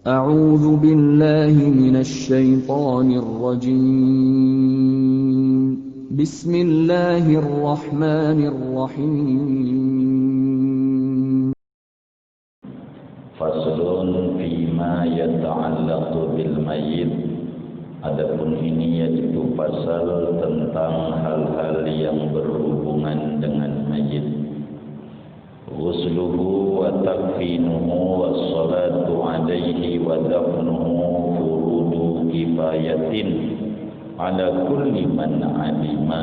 أعوذ بالله من الشيطان الرجيم بسم الله الرحمن الرحيم Faslun fima yata'allaqu bil mayyit. Adapun ini yaitu pasal tentang hal-hal yang berhubungan dengan mayit. Ghusluhu wa takfinuhu wa salatu alaihi wa dafnuhu furudu kifayatin ala kulli man alima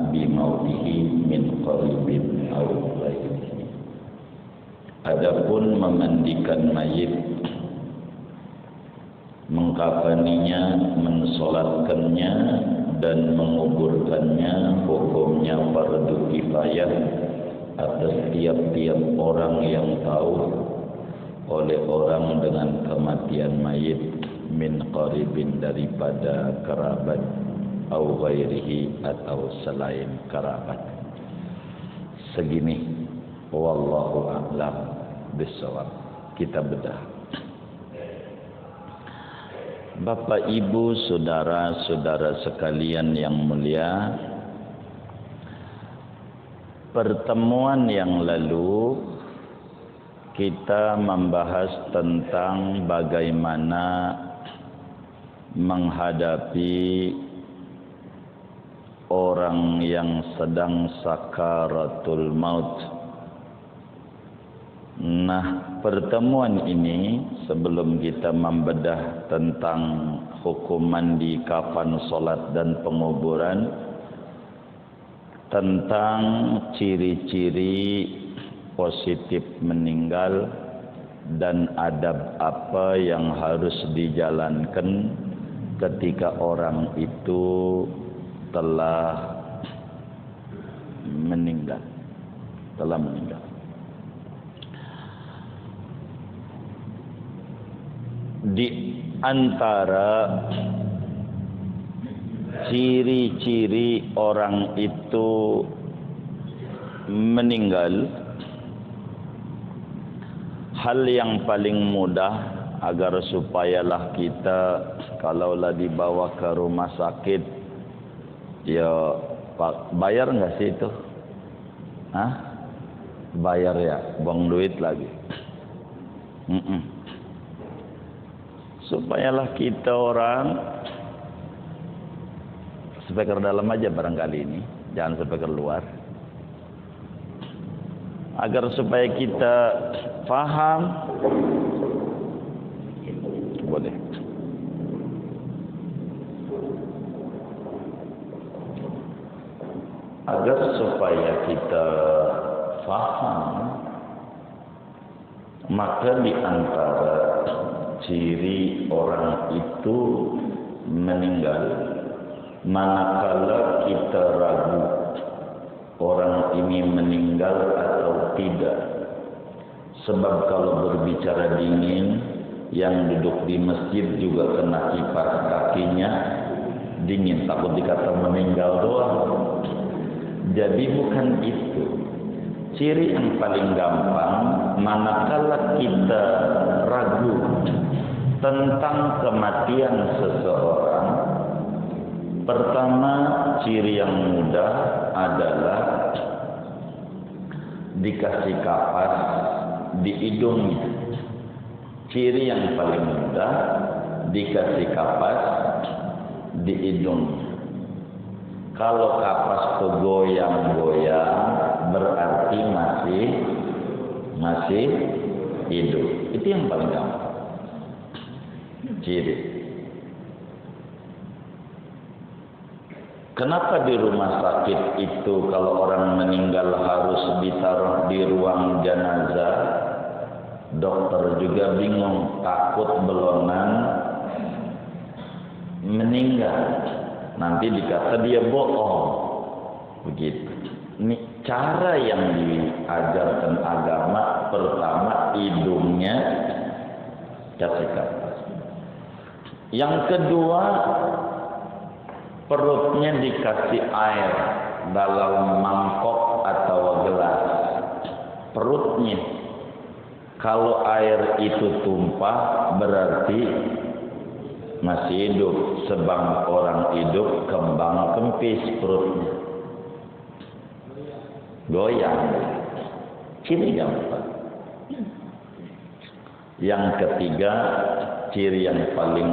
bimautihi min qaribin aw ghairihi. Adapun memandikan mayit, mengkafaninya, mensolatkannya dan menguburkannya hukumnya fardu kifayah atas tiap-tiap orang yang tahu oleh orang dengan kematian mayit min qaribin daripada kerabat au ghairihi atau selain kerabat. Segini wallahu a'lam bissawab. Kita bedah. Bapak, Ibu, saudara-saudara sekalian yang mulia, pertemuan yang lalu kita membahas tentang bagaimana menghadapi orang yang sedang sakaratul maut. Nah, pertemuan ini sebelum kita membedah tentang hukuman di kafan, solat dan penguburan, tentang ciri-ciri positif meninggal dan adab apa yang harus dijalankan ketika orang itu telah meninggal. Di antara ciri-ciri orang itu meninggal, hal yang paling mudah agar supayalah kita kalaulah dibawa ke rumah sakit, ya bayar nggak sih itu? Bayar ya, buang duit lagi. Supayalah kita orang speaker dalam aja barangkali ini, jangan speaker luar, agar supaya kita faham. Boleh. Agar supaya kita faham, maka di antara ciri orang itu meninggal, manakala kita ragu orang ini meninggal atau tidak. Sebab kalau berbicara dingin, yang duduk di masjid juga kena kipas kakinya dingin, takut dikata meninggal doang. Jadi bukan itu. Ciri yang paling gampang manakala kita ragu tentang kematian seseorang, pertama ciri yang mudah adalah dikasih kapas di hidungnya. Ciri yang paling mudah dikasih kapas di hidungnya. Kalau kapas kegoyang-goyang berarti masih hidup. Itu yang paling gampang. Ciri. Kenapa di rumah sakit itu kalau orang meninggal harus ditaruh di ruang jenazah? Dokter juga bingung, takut belonan meninggal. Nanti dikata dia bohong. Begitu. Ini cara yang diajarkan agama. Pertama, hidungnya kasih kapas. Yang kedua, perutnya dikasih air dalam mangkok atau gelas. Perutnya Kalau air itu tumpah berarti masih hidup. Sebab orang hidup kembang kempis perutnya, goyang. Ciri yang empat. Yang ketiga, ciri yang paling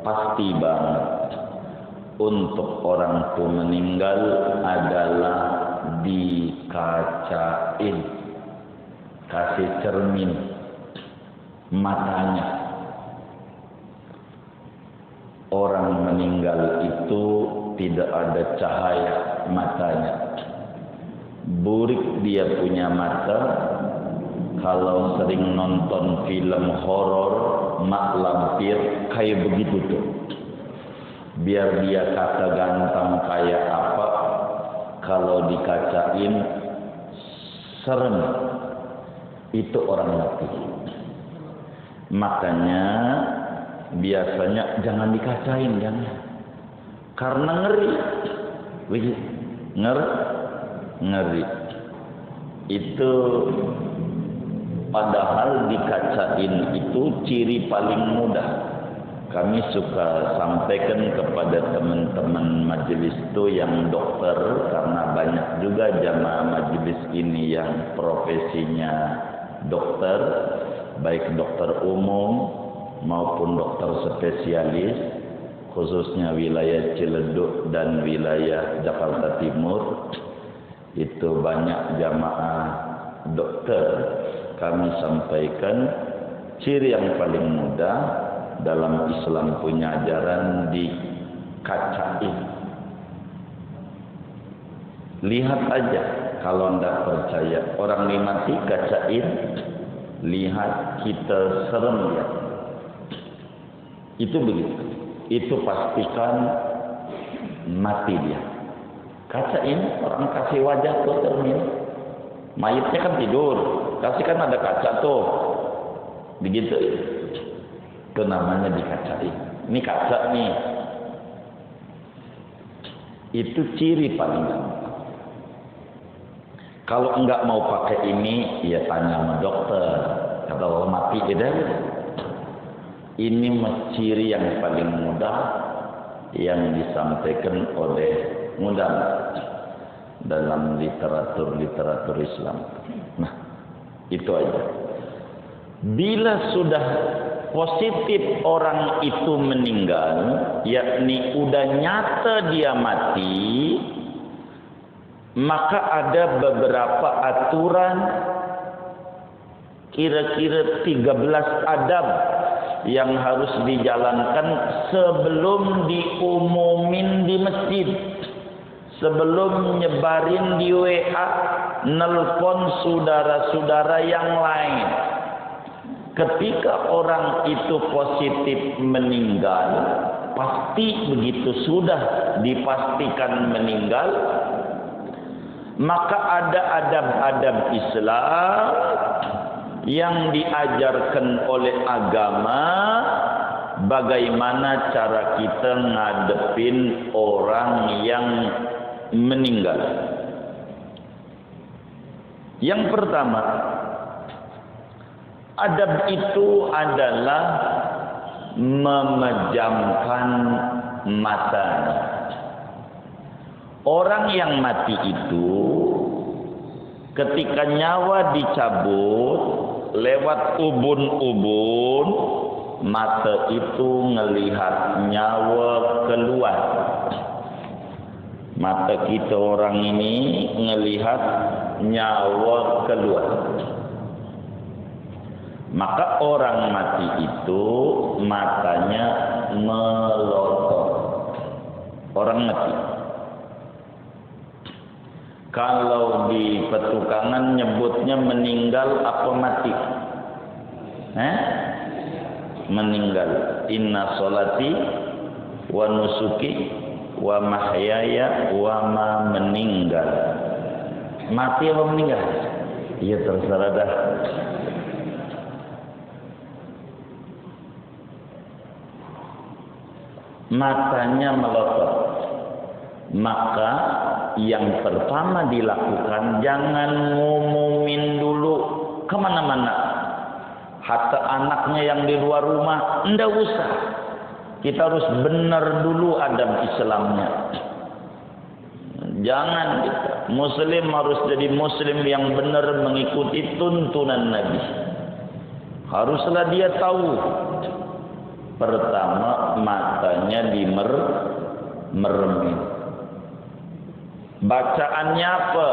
pasti banget untuk orang itu meninggal adalah dikacain. Kasih cermin matanya. Orang meninggal itu tidak ada cahaya matanya. Burik dia punya mata. Kalau sering nonton film horor, mak lampir, kayak begitu tuh. Biar dia kata ganteng kayak apa, kalau dikacain serem. Itu orang mati. Makanya biasanya jangan dikacain, jangan. Karena ngeri. Ngeri. Itu padahal dikacain itu ciri paling mudah. Kami suka sampaikan kepada teman-teman majelis itu yang dokter, karena banyak juga jamaah majelis ini yang profesinya dokter, baik dokter umum maupun dokter spesialis, khususnya wilayah Ciledug dan wilayah Jakarta Timur. Itu banyak jamaah dokter. Kami sampaikan ciri yang paling mudah dalam Islam punya ajaran dikacain. Lihat aja, kalau anda percaya orang ini mati kacain, lihat, kita serem ya. Itu begitu. Itu pastikan mati dia. Kacain, orang kasih wajah tuh cermin. Mayitnya kan tidur, kasih kan ada kaca tuh. Begitu. Itu namanya dikacain. Ini kaca nih. Itu ciri paling gampang. Kalau enggak mau pakai ini, ya tanya sama dokter. Kata Allah mati tidak. Ini ciri yang paling mudah yang disampaikan oleh mudah dalam literatur Islam. Nah, itu aja. Bila sudah positif orang itu meninggal, yakni udah nyata dia mati, maka ada beberapa aturan, kira-kira 13 adab yang harus dijalankan sebelum diumumin di masjid, sebelum nyebarin di WA, nelpon saudara-saudara yang lain. Ketika orang itu positif meninggal, pasti begitu sudah dipastikan meninggal, maka ada adab-adab Islam yang diajarkan oleh agama, bagaimana cara kita ngadepin orang yang meninggal. Yang pertama, adab itu adalah memejamkan matanya. Orang yang mati itu ketika nyawa dicabut lewat ubun-ubun, mata itu ngelihat nyawa keluar. Mata kita orang ini ngelihat nyawa keluar. Maka orang mati itu matanya melotot. Orang mati. Kalau di petukangan nyebutnya meninggal apa mati? Meninggal. Inna sholati wa nusuki wa mahyaya wa ma meninggal. Mati apa meninggal? Iya terserah dah. Matanya melotot. Maka yang pertama dilakukan, jangan ngumumin dulu kemana-mana. Hatta anaknya yang di luar rumah, enggak usah. Kita harus benar dulu adab Islamnya. Jangan kita. Muslim harus jadi Muslim yang benar mengikuti tuntunan Nabi. Haruslah dia tahu. Pertama, matanya dimeremin. Bacaannya apa?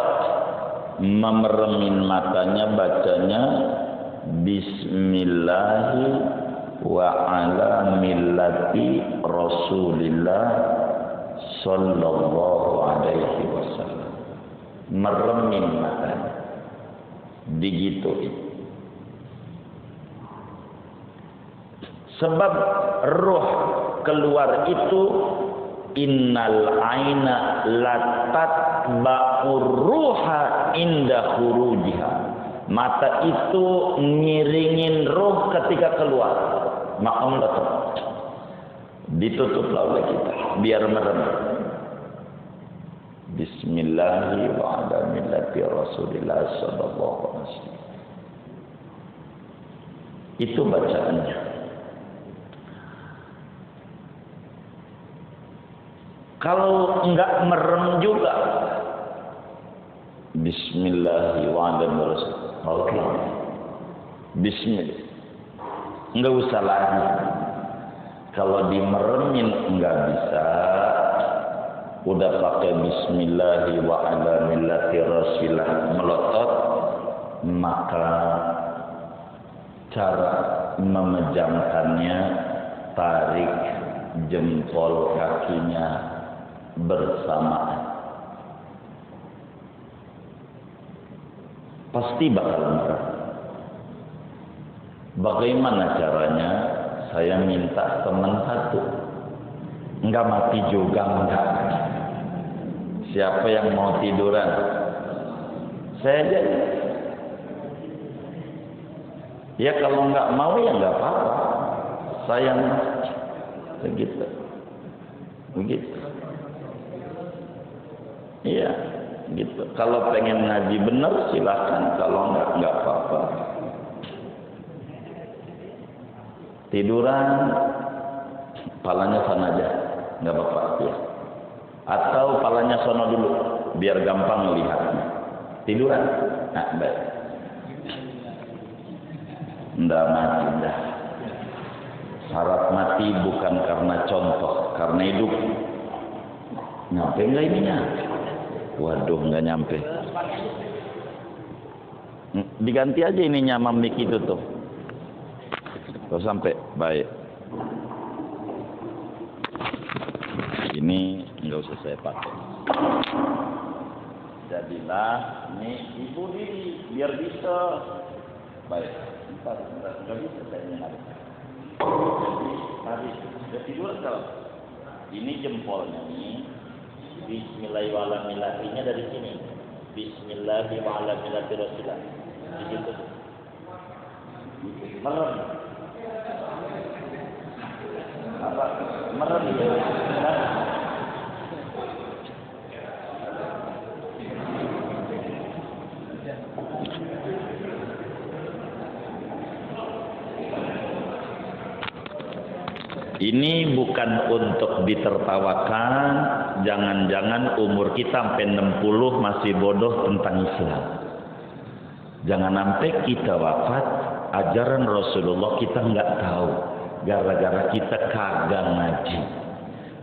Memeremin matanya, bacanya Bismillahi wa ala millati Rasulillah sallallahu alaihi wasallam. Meremin matanya, digituin. Sebab roh keluar itu innal aina latatba'ur ruha inda khurujiha. Mata itu ngiringin roh ketika keluar. Makom betul. Ditutuplah oleh kita biar merem. Bismillahi wa ala millati Rasulillah sallallahu alaihi wasallam. Itu bacaannya. Kalau enggak merem juga, Bismillahirrahmanirrahim. Oke. Bismillah. Enggak usah lagi. Kalau dimeremin enggak bisa. Udah pakai Bismillahi wa ala millati Rasulillah melotot, maka cara memejamkannya, tarik jempol kakinya bersamaan. Pasti bakal merah. Bagaimana caranya? Saya minta teman satu. Enggak mati juga enggak. Siapa yang mau tiduran? Saya jadi. Ya kalau enggak mau ya enggak apa-apa. Sayang begitu. Begitu. Iya, gitu. Kalau pengen ngaji benar silakan, kalau enggak apa-apa. Tiduran, palanya sana aja, enggak apa-apa ya. Atau palanya sono dulu, biar gampang melihatnya. Tiduran, nah baik. Nggak mati dah. Syarat mati bukan karena contoh, karena hidup. Nyampe enggak ininya? Waduh, nggak nyampe. Diganti aja ininya mamik itu tuh. Kalau sampai baik. Ini nggak usah saya pakai. Jadilah ini ibu diri biar bisa. Baik. Bentar, nggak bisa saya ingat. Tadi sudah tidur kalau. Ini jempolnya nih. Bismillahirrahmanirrahim dari sini. Bismillahirrahmanirrahim Rasulullah. Begitu. Merem. Apa? Merem. Ini bukan untuk ditertawakan, jangan-jangan umur kita sampai 60 masih bodoh tentang Islam. Jangan sampai kita wafat, ajaran Rasulullah kita nggak tahu, gara-gara kita kagak ngaji.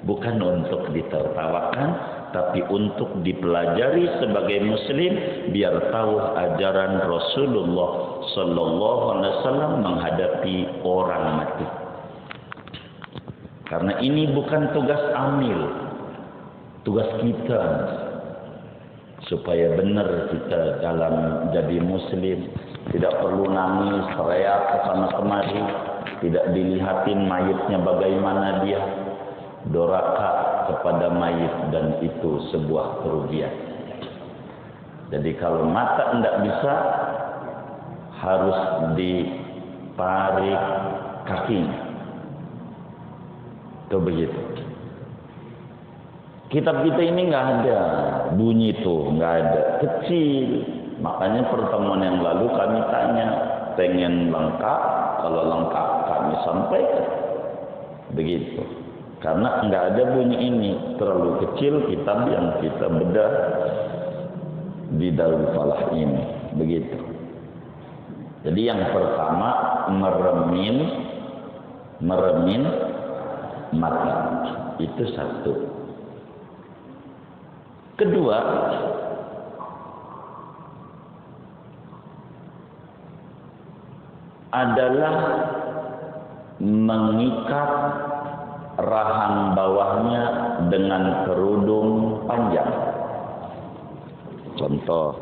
Bukan untuk ditertawakan, tapi untuk dipelajari sebagai Muslim, biar tahu ajaran Rasulullah Sallallahu Alaihi Wasallam menghadapi orang mati. Karena ini bukan tugas amil, tugas kita supaya benar kita dalam jadi Muslim, tidak perlu nangis, teriak ke sana kemari, tidak dilihatin mayitnya bagaimana dia, doraka kepada mayit, dan itu sebuah kerugian. Jadi kalau mata tidak bisa, harus ditarik kakinya. Itu begitu. Kitab kita ini nggak ada bunyi tuh, nggak ada, kecil. Makanya pertemuan yang lalu kami tanya, pengen lengkap kalau lengkap kami sampaikan. Begitu. Karena enggak ada bunyi ini, terlalu kecil kitab yang kita bedah di Darul Falah ini. Begitu. Jadi yang pertama meremin mata. Itu satu. Kedua, adalah mengikat rahang bawahnya dengan kerudung panjang. Contoh,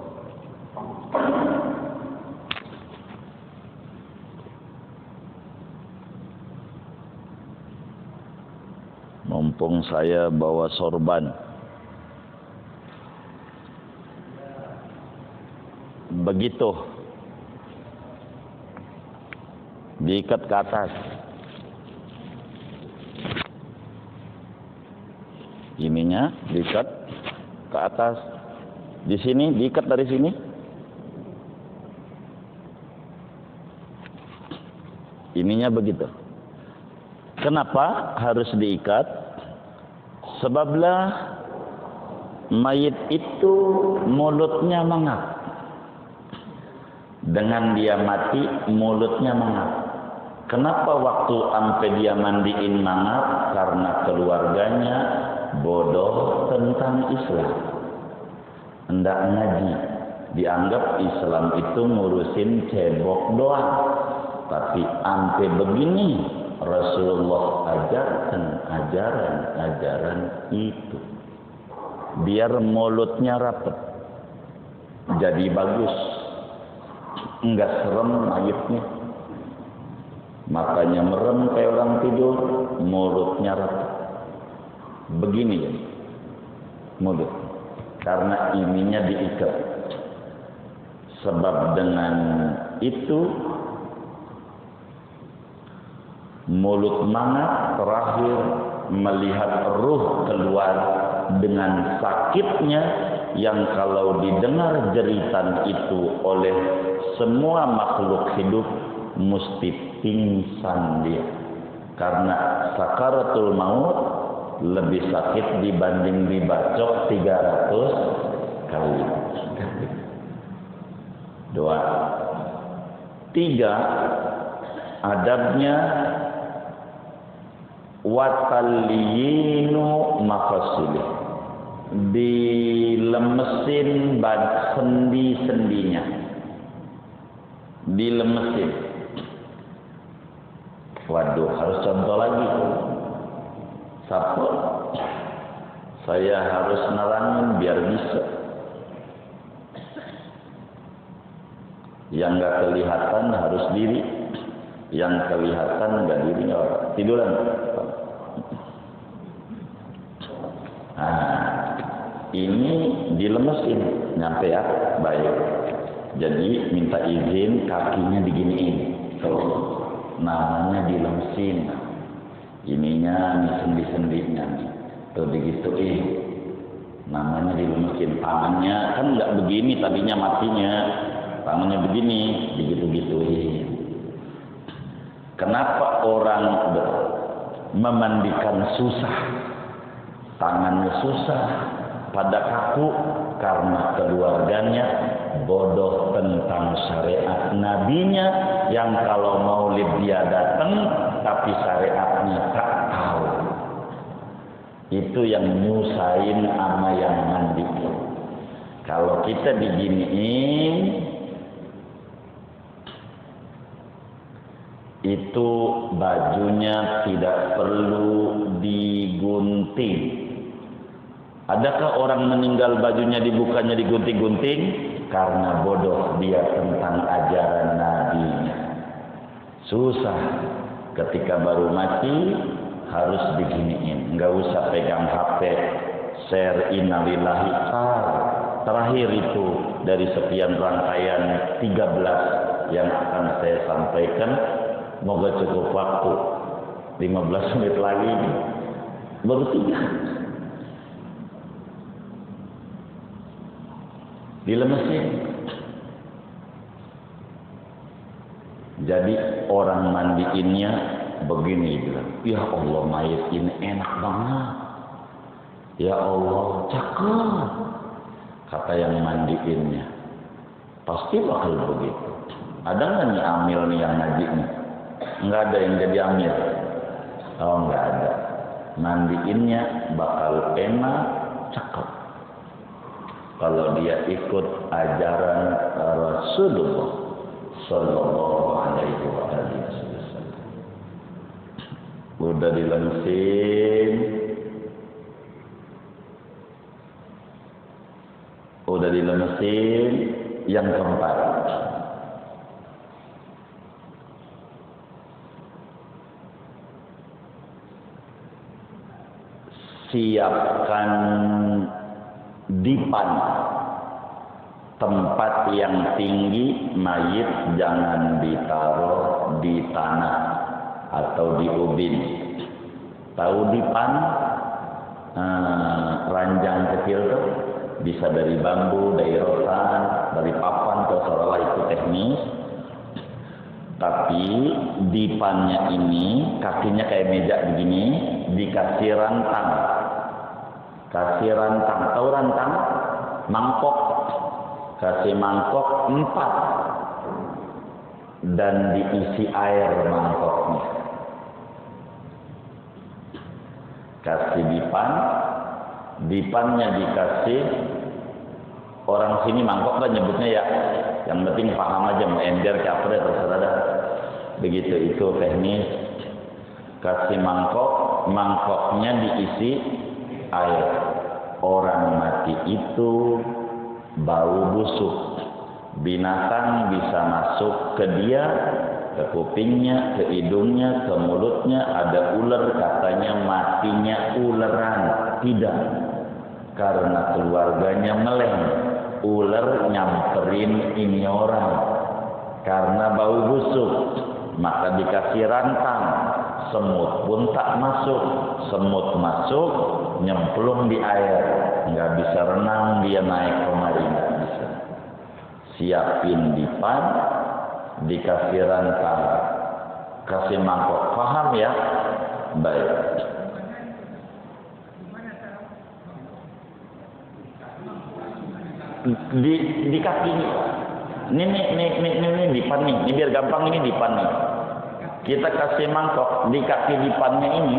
mumpung saya bawa sorban, begitu, diikat ke atas. Ininya diikat ke atas. Di sini diikat dari sini. Ininya begitu. Kenapa harus diikat? Sebablah mayit itu mulutnya mengap. Dengan dia mati, mulutnya mengap. Kenapa waktu sampai dia mandiin mangap? Karena keluarganya bodoh tentang Islam. Hendak ngaji. Dianggap Islam itu ngurusin cebok doang. Tapi sampai begini Rasulullah ajarkan ajaran-ajaran itu. Biar mulutnya rapat. Jadi bagus. Enggak serem mayitnya. Makanya merem kayak orang tidur, mulutnya rapat. Begini ya, mulut. Karena ininya diikat. Sebab dengan itu mulut mangap terakhir melihat ruh keluar dengan sakitnya yang kalau didengar jeritan itu oleh semua makhluk hidup mesti pingsan dia. Karena sakaratul maut lebih sakit dibanding dibacok 300 kali. 2. 3. Adabnya wataliyinu mafasilih. Dilemesin sendi-sendinya. Dilemesin. Waduh, harus contoh lagi. Sapul. Saya harus nerangin biar bisa. Yang enggak kelihatan harus diri. Yang kelihatan enggak dirinya orang. Tiduran. Nah, ini dilemesin. Nyampe ya? Baik. Jadi minta izin kakinya diginiin. Tuh. Namanya dilemesin. Ininya nih sendi-sendinya nih. Tuh digituin. Namanya dilemesin. Tangannya kan enggak begini tadinya matinya. Tangannya begini, digitu-gituin. Kenapa orang memandikan susah? Tangannya susah, pada kaku karena keluarganya bodoh tentang syariat nabinya yang kalau maulid dia datang tapi syariatnya tak tahu. Itu yang nyusahin ama yang mandi. Kalau kita diginiin itu bajunya tidak perlu digunting. Adakah orang meninggal bajunya dibukanya digunting-gunting? Karena bodoh dia tentang ajaran nabinya. Susah. Ketika baru mati harus diginiin. Enggak usah pegang HP, share innalillahi. Terakhir itu dari sekian rangkaian 13 yang akan saya sampaikan. Moga cukup waktu 15 menit lagi baru 3 dilemesin Jadi orang mandiinnya begini bilang, ya Allah mayat ini enak banget. Ya Allah cakep. Kata yang mandiinnya. Pasti bakal begitu. Ada nggak nih amil nih yang ngaji nih? Nggak ada yang jadi amil. Oh nggak ada. Mandiinnya bakal enak, cakep. Kalau dia ikut ajaran Rasulullah Sallallahu Alaihi Wasallam. Udah dilemsin, yang keempat. Siapkan dipan, tempat yang tinggi mayit jangan ditaruh di tanah atau di ubin. Tahu dipan? Ranjang kecil tuh, bisa dari bambu, dari rotan, dari papan, terserah itu teknis. Tapi dipannya ini kakinya kayak meja begini, dikasih rantang. Kasih rantang, tahu rantang? Mangkok. Kasih mangkok 4 dan diisi air mangkoknya. Kasih dipannya dikasih. Orang sini mangkok kan nyebutnya ya, yang penting paham aja, mau ember ke apa terserah dah. Begitu itu teknis. Kasih mangkoknya diisi air. Orang mati itu bau busuk. Binatang bisa masuk ke dia, ke kupingnya, ke hidungnya, ke mulutnya. Ada ular, katanya matinya uleran. Tidak, karena keluarganya meleng. Ular nyamperin ini orang karena bau busuk, maka dikasih rantang. Semut pun tak masuk. Semut masuk nyemplung di air, nggak bisa renang, dia naik kemari, nggak bisa. Siapin dipan, dikasih rantang, kasih mangkok. Paham ya? Baik. Di kaki ini dipan nih. Ini biar gampang, ini dipan nih. Kita kasih mangkok di kaki dipannya ini.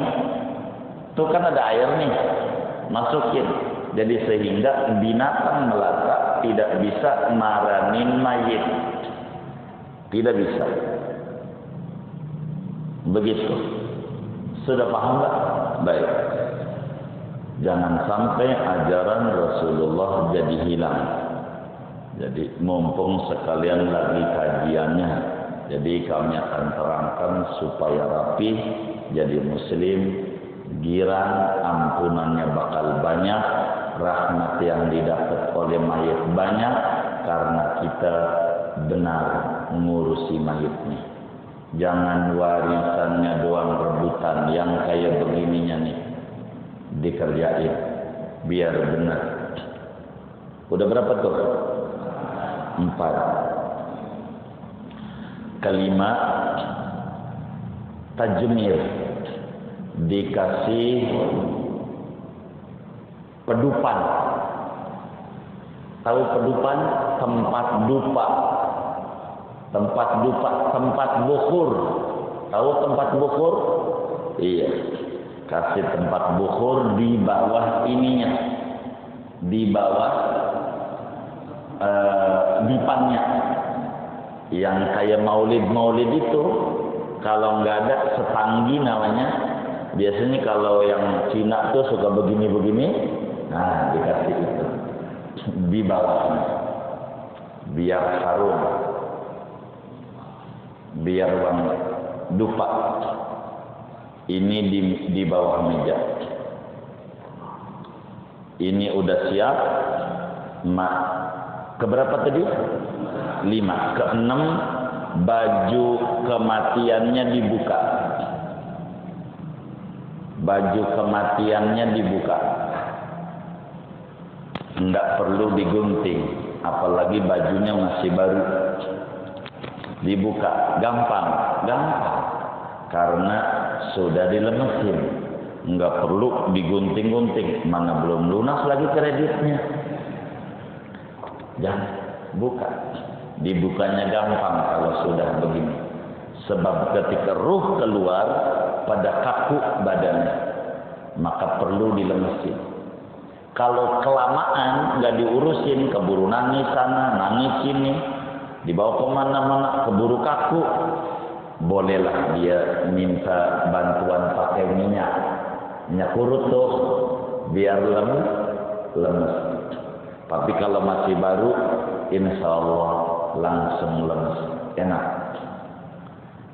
Tuh kan ada air nih, masukin. Jadi sehingga binatang melata tidak bisa maranin mayit. Tidak bisa. Begitu. Sudah paham nggak? Baik. Jangan sampai ajaran Rasulullah jadi hilang. Jadi mumpung sekalian lagi kajiannya, jadi kami akan terangkan supaya rapi, jadi muslim, girang, ampunannya bakal banyak, rahmat yang didapat oleh mayit banyak, karena kita benar mengurusi mayitnya. Jangan warisannya doang rebutan, yang kayak begininya nih dikerjain, biar benar. Udah berapa tuh? 4. Kelima, tajmir, dikasih pedupan. Tahu pedupan? Tempat dupa. Tempat bukur. Tahu tempat bukur? Iya. Kasih tempat bukur di bawah ininya, di bawah dipannya, yang kayak maulid itu. Kalau nggak ada, setanggi namanya. Biasanya kalau yang Cina tuh suka begini-begini, nah dikasih itu di bawahnya, biar harum, biar wangi. Dupa ini di bawah meja. Ini udah siap. Keberapa tadi? 5. Keenam, baju kematiannya dibuka. Baju kematiannya dibuka. Enggak perlu digunting, apalagi bajunya masih baru. dibuka gampang, karena sudah dilemesin, nggak perlu digunting-gunting, mana belum lunas lagi kreditnya. Jangan buka, dibukanya gampang kalau sudah begini. Sebab ketika ruh keluar pada kaku badannya, maka perlu dilemesin. Kalau kelamaan nggak diurusin, keburu nangis sana, nangis sini, dibawa kemana-mana, keburu kaku, bolehlah dia minta bantuan pakai minyak urut tuh, biar lemes. Tapi kalau masih baru, insya Allah langsung lemes, enak.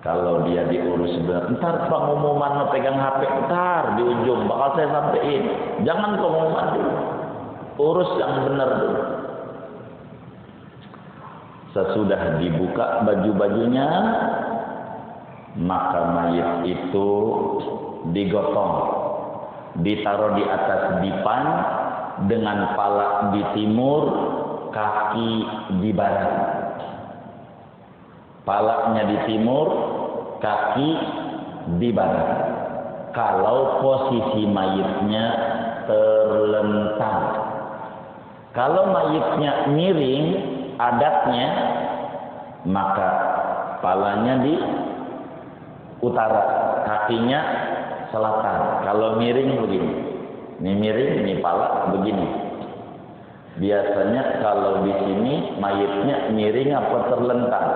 Kalau dia diurus benar, ntar pengumuman pegang HP, ntar di ujung bakal saya sampein. Jangan pengumuman dulu, urus yang benar dulu. Sesudah dibuka baju-bajunya, maka mayit itu digotong, ditaruh di atas dipan dengan pala di timur, kaki di barat. Palanya di timur, kaki di barat. Kalau posisi mayitnya terlentang. Kalau mayitnya miring adatnya, maka palanya di utara, kakinya selatan. Kalau miring begini, ini miring, ini pala begini. Biasanya kalau di sini mayitnya miring apa terlentang?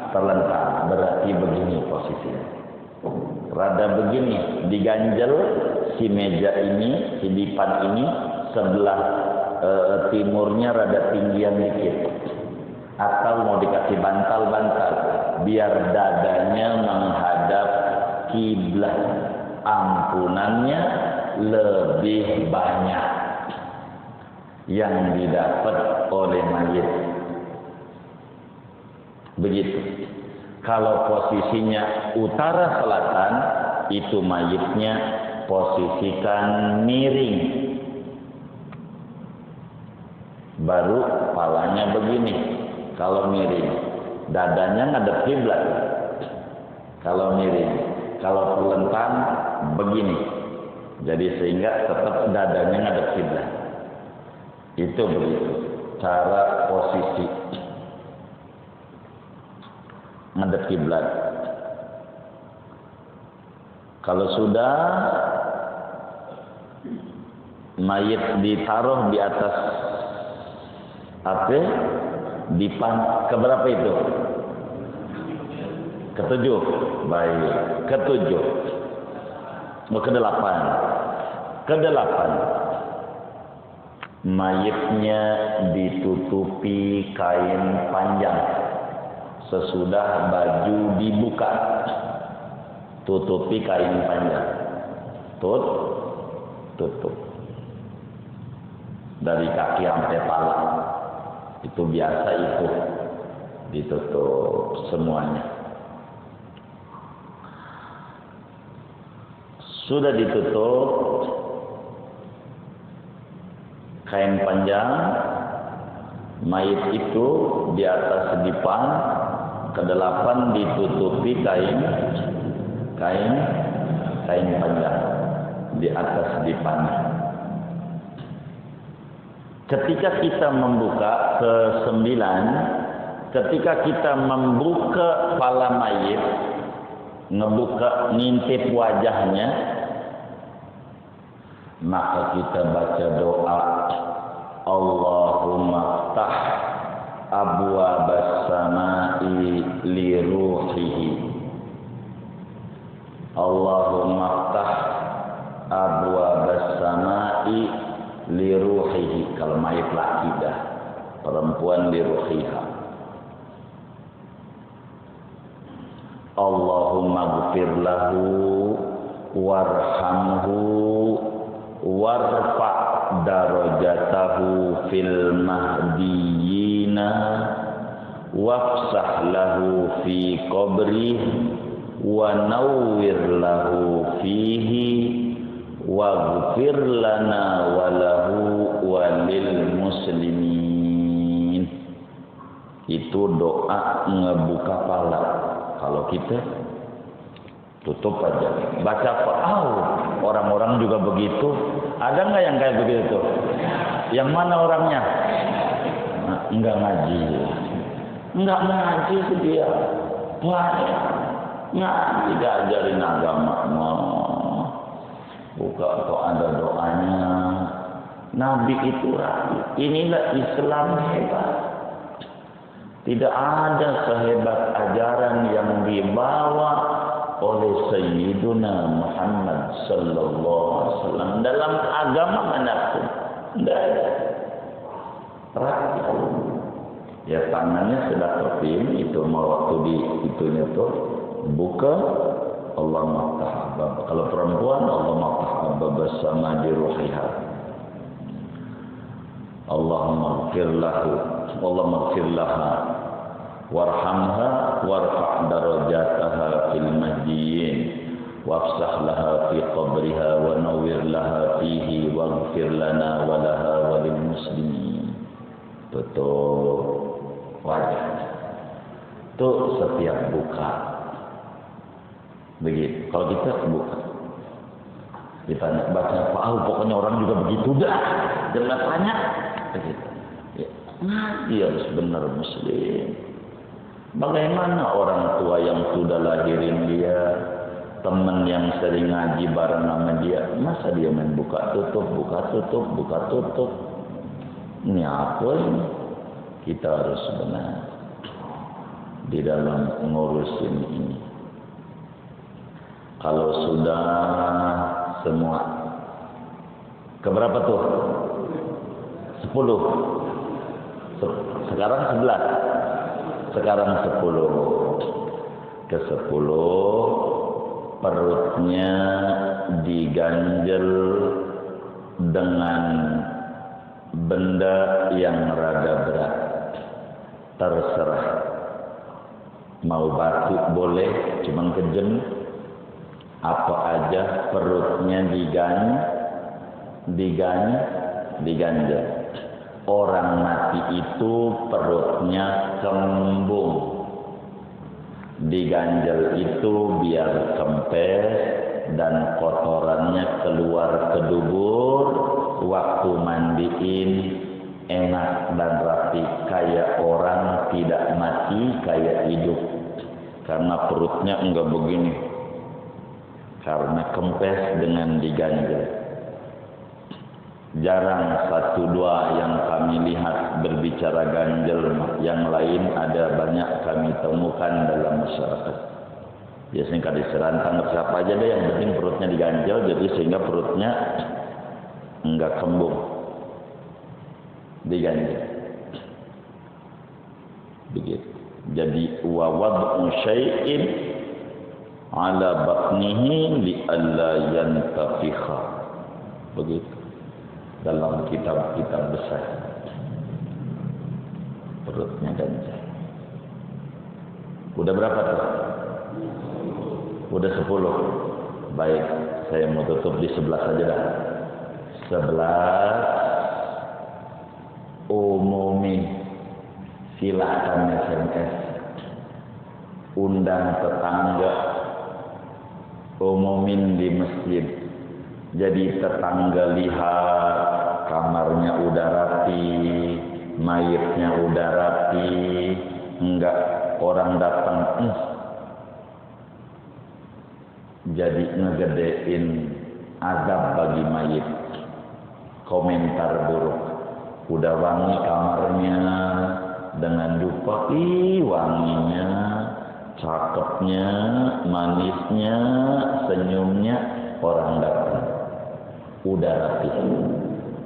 Terlentang, berarti begini posisinya. Rada begini, diganjel si meja ini, si dipan ini sebelah timurnya rada tinggian dikit. Atau mau dikasih bantal-bantal biar dadanya menghadap kiblat, ampunannya lebih banyak yang didapat oleh mayit. Begitu. Kalau posisinya utara selatan, itu mayitnya posisikan miring. Baru palanya begini. Kalau miring, dadanya ngadep kiblat. Kalau miring, kalau terlentang begini. Jadi sehingga tetap dadanya ngadep kiblat. Itu begitu cara posisi ngadep kiblat. Kalau sudah mayit ditaruh di atas apa? Dipan keberapa itu? Ketujuh. Baik, ketujuh. Kedelapan. Kedelapan. Mayitnya ditutupi kain panjang. Sesudah baju dibuka, tutupi kain panjang. Tutup. Dari kaki sampai pala. Itu biasa itu. Ditutup semuanya. Sudah ditutup kain panjang, mayit itu di atas dipan, kedelapan ditutupi kain panjang di atas dipan. Ketika kita membuka ke-9, ketika kita membuka kepala mayit, ngebuka ngintip wajahnya, maka kita baca doa, Allahumma ftah abwabas samai li ruhihi. Allahumma ftah abwabas samai li ruhihi. Kalau mayit laki dah, perempuan li ruhiha. Allahumma ghfir lahu warhamhu warfa' darajatahu fil mahdiyina wafsah lahu fi qabrih wa nawwir lahu fihi waghfir lana wa lahu wa lil muslimin. Itu doa ngebuka pala. Kalau kita tutup aja, baca orang-orang juga begitu. Ada nggak yang kayak begitu? Yang mana orangnya? Nah, enggak ngaji sih dia. Banyak ngaji, diajarin agama buka kok ada doanya. Nabi itu rapi. Inilah Islam hebat. Tidak ada sehebat ajaran yang dibawa oleh Sayyiduna Muhammad sallallahu alaihi wasallam dalam agama manapun. Tidak ada. Rapi. Ya tangannya sudah terpin, itu mau waktu di itunya tuh buka Allah ma'tahabab. Kalau perempuan Allah ma'tahabab bersama di ruhiha. Allahumma ighfir lahu, Allahumma ighfir laha warhamha warfa' darajataha fil mahdiyyin wafsah laha fi qabriha wa nawwir laha fihi waghfir lana wa laha wa lil muslimin. Tutup wajah. Itu setiap buka. Begitu. Kalau kita buka, ditanya baca apa? Pokoknya orang juga begitu dah. Jangan tanya. Begitu. Ya, ngaji harus benar muslim. Bagaimana orang tua yang sudah lahirin dia, teman yang sering ngaji bareng sama dia, masa dia main buka tutup, buka tutup, buka tutup? Ini apa ini? Kita harus benar di dalam ngurusin ini. Kalau sudah semua, keberapa tuh? 10. Sekarang 11. Sekarang 10. Ke 10 perutnya diganjel dengan benda yang rada berat. Terserah. Mau batu boleh, cuman kejam. Apa aja perutnya diganjel. Orang mati itu perutnya kembung. Diganjel itu biar kempes dan kotorannya keluar ke dubur. Waktu mandiin enak dan rapi, kayak orang tidak mati, kayak hidup. Karena perutnya enggak begini. Karena kempes dengan diganjel. Jarang 1-2 yang kami lihat berbicara ganjel, yang lain ada banyak kami temukan dalam masyarakat. Biasanya kalau diserantang siapa aja deh, yang penting perutnya diganjel, jadi sehingga perutnya enggak kembung. Diganjel. Begitu. Jadi wa wad'u syai'in ala batnihi li alla yantafikha. Begitu. Dalam kitab-kitab besar. Perutnya ganjel. Udah berapa tuh? Udah 10. Baik, saya mau tutup di 11 aja dah. 11 umumi. Silakan SMS. Undang tetangga. Umumin di masjid. Jadi tetangga lihat kamarnya udah rapi, mayitnya udah rapi, enggak orang datang jadi ngegedein azab bagi mayit. Komentar buruk. Udah wangi kamarnya dengan dupa, wanginya, cakepnya, manisnya, senyumnya, orang datang. Udah rapi.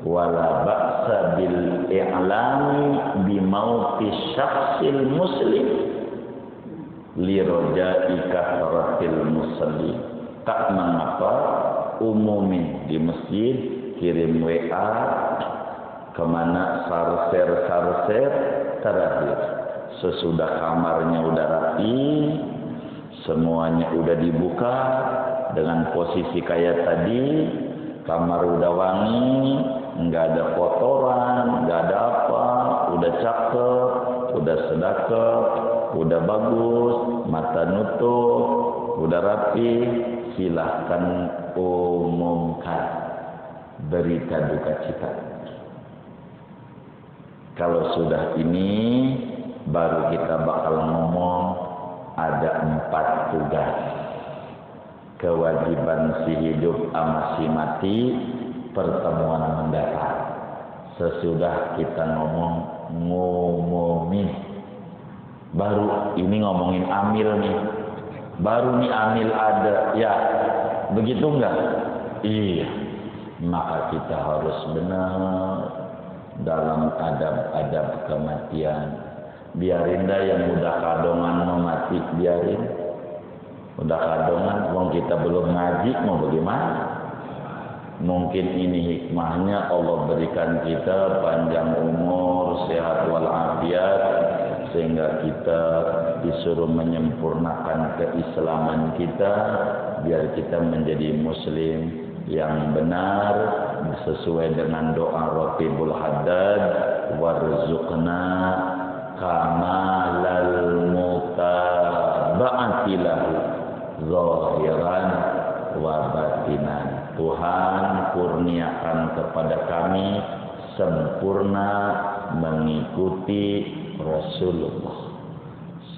Wala ba'sa bil i'lami bi mauti syakhsil muslim li roja'i kasratil musalli. Tak mengapa umumin di masjid, kirim WA kemana sarser terakhir. Sesudah kamarnya udah rapi, semuanya udah dibuka dengan posisi kayak tadi, kamar udah wangi, enggak ada kotoran, enggak ada apa, udah cakep, udah sedekah, udah bagus, mata nutup, udah rapi, silahkan umumkan berita duka cita. Kalau sudah ini, baru kita bakal ngomong ada 4 tugas. Kewajiban si hidup sama si mati, pertemuan mendatang. Sesudah kita ngomongin. Baru ini ngomongin amil nih. Baru nih amil ada. Ya, begitu enggak? Iya. Maka kita harus benar dalam adab-adab kematian. Biarin dah yang udah kadongan mau mati, biarin. Udah kadongan, wong kita belum ngaji, mau bagaimana? Mungkin ini hikmahnya Allah berikan kita panjang umur, sehat walafiat, sehingga kita disuruh menyempurnakan keislaman kita, biar kita menjadi muslim yang benar, sesuai dengan doa Ratibul Haddad, warzuqna kamalal mutaba'ati lahu zahiran wa batinan. Tuhan kurniakan kepada kami sempurna mengikuti Rasulullah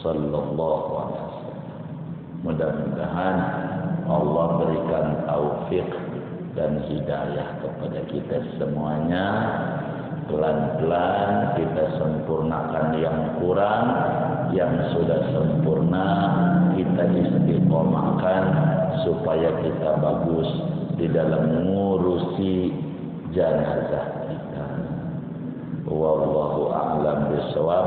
sallallahu alaihi wasallam. Mudah-mudahan Allah berikan taufik dan hidayah kepada kita semuanya. Pelan-pelan kita sempurnakan yang kurang, yang sudah sempurna kita istiqomahkan supaya kita bagus di dalam mengurusi jenazah kita. Wallahu a'lam bishawab.